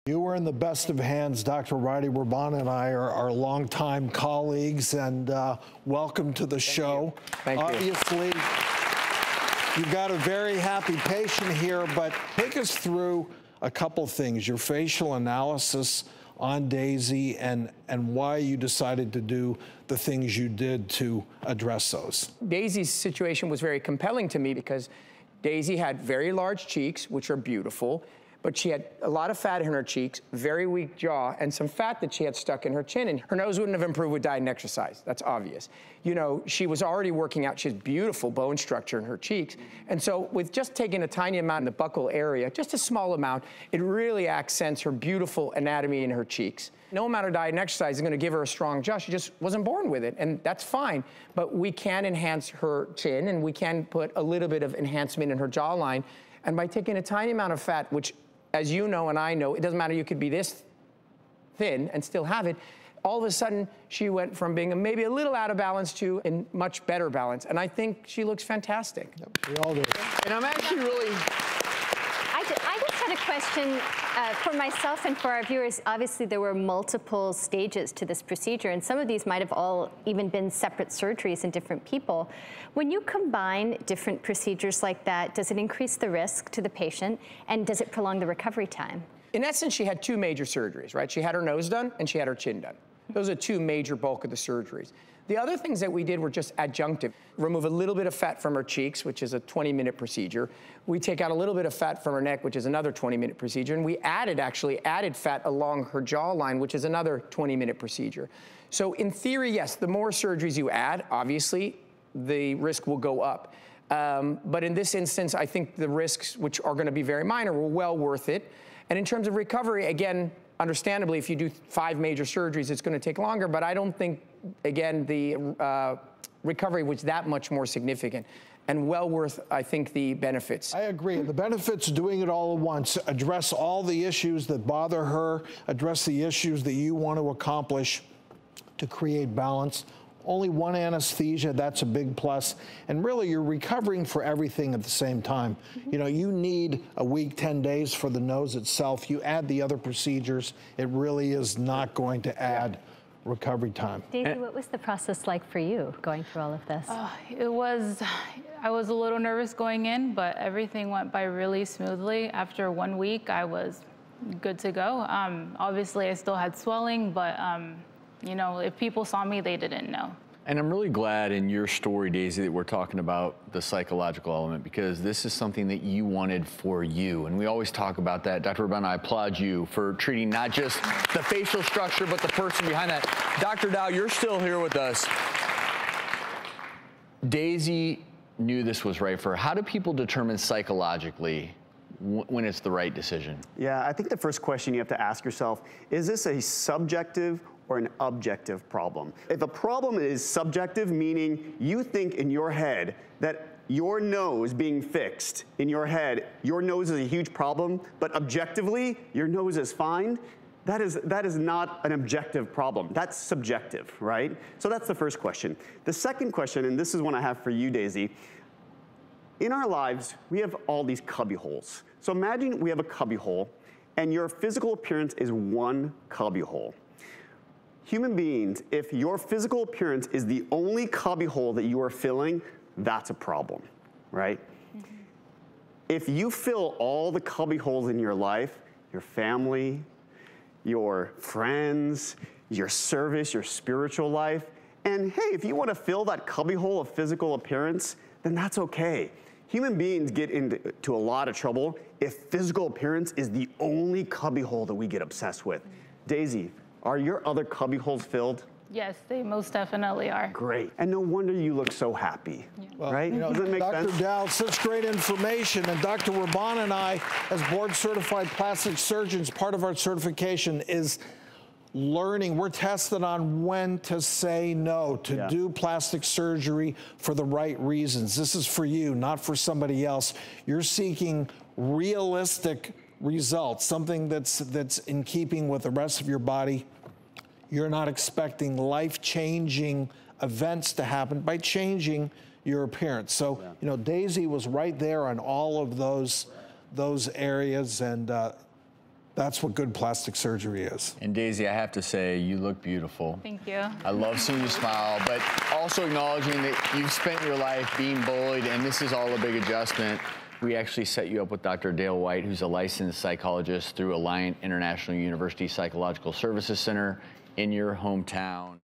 You were in the best of hands. Dr. Rady Rahban and I are longtime colleagues, and welcome to the show. Thank you. Obviously, you've got a very happy patient here, but take us through a couple things, your facial analysis on Daisy and why you decided to do the things you did to address those. Daisy's situation was very compelling to me because Daisy had very large cheeks, which are beautiful, but she had a lot of fat in her cheeks, very weak jaw, and some fat that she had stuck in her chin. And her nose wouldn't have improved with diet and exercise. That's obvious. You know, she was already working out. She has beautiful bone structure in her cheeks. And so with just taking a tiny amount in the buccal area, just a small amount, it really accents her beautiful anatomy in her cheeks. No amount of diet and exercise is going to give her a strong jaw. She just wasn't born with it, and that's fine. But we can enhance her chin, and we can put a little bit of enhancement in her jawline. And by taking a tiny amount of fat, which, as you know and I know, it doesn't matter, you could be this thin and still have it. All of a sudden, she went from being maybe a little out of balance to in much better balance. And I think she looks fantastic. Yep, we all do. And I'm actually really... I just had a question for myself and for our viewers. Obviously, there were multiple stages to this procedure, and some of these might have all even been separate surgeries in different people. When you combine different procedures like that, does it increase the risk to the patient, and does it prolong the recovery time? In essence, she had two major surgeries, right? She had her nose done, and she had her chin done. Those are two major bulk of the surgeries. The other things that we did were just adjunctive. Remove a little bit of fat from her cheeks, which is a 20-minute procedure. We take out a little bit of fat from her neck, which is another 20-minute procedure. And we actually added fat along her jawline, which is another 20-minute procedure. So in theory, yes, the more surgeries you add, obviously, the risk will go up. But in this instance, I think the risks, which are going to be very minor, were well worth it. And in terms of recovery, again, understandably, if you do 5 major surgeries, it's going to take longer, but I don't think, again, the recovery was that much more significant and well worth, I think, the benefits. I agree. The benefits doing it all at once, address all the issues that bother her, address the issues that you want to accomplish to create balance. Only one anesthesia, that's a big plus. And really, you're recovering for everything at the same time. Mm-hmm. You know, you need a week, 10 days for the nose itself. You add the other procedures, it really is not going to add recovery time. Daisy, what was the process like for you going through all of this? I was a little nervous going in, but everything went by really smoothly. After 1 week, I was good to go. Obviously, I still had swelling, but you know, if people saw me, they didn't know. And I'm really glad in your story, Daisy, that we're talking about the psychological element, because this is something that you wanted for you. And we always talk about that. Dr. Rahban, I applaud you for treating not just the facial structure, but the person behind that. Dr. Dow, you're still here with us. Daisy knew this was right for her. How do people determine psychologically when it's the right decision? Yeah, I think the first question you have to ask yourself, is this a subjective or an objective problem? If a problem is subjective, meaning you think in your head that your nose being fixed in your head, your nose is a huge problem, but objectively, your nose is fine, that is not an objective problem. That's subjective, right? So that's the first question. The second question, and this is one I have for you, Daisy, in our lives, we have all these cubby holes. So imagine we have a cubby hole, and your physical appearance is one cubby hole. Human beings, if your physical appearance is the only cubby hole that you are filling, that's a problem, right? Mm-hmm. If you fill all the cubby holes in your life, your family, your friends, your service, your spiritual life, and hey, if you want to fill that cubby hole of physical appearance, then that's okay. Human beings get into a lot of trouble if physical appearance is the only cubby hole that we get obsessed with. Daisy, are your other cubby holes filled? Yes, they most definitely are. Great. And no wonder you look so happy, well, right? You know, does that make Dr. sense? Dow, such great information. And Dr. Rahban and I, as board-certified plastic surgeons, part of our certification is learning. We're tested on when to say no, to do plastic surgery for the right reasons. This is for you, not for somebody else. You're seeking realistic results, something that's in keeping with the rest of your body. You're not expecting life-changing events to happen by changing your appearance. So, you know, Daisy was right there on all of those areas, and That's what good plastic surgery is. And Daisy, I have to say, you look beautiful. Thank you. I love seeing you smile, but also acknowledging that you've spent your life being bullied, and this is all a big adjustment. We actually set you up with Dr. Dale White, who's a licensed psychologist through Alliant International University Psychological Services Center in your hometown.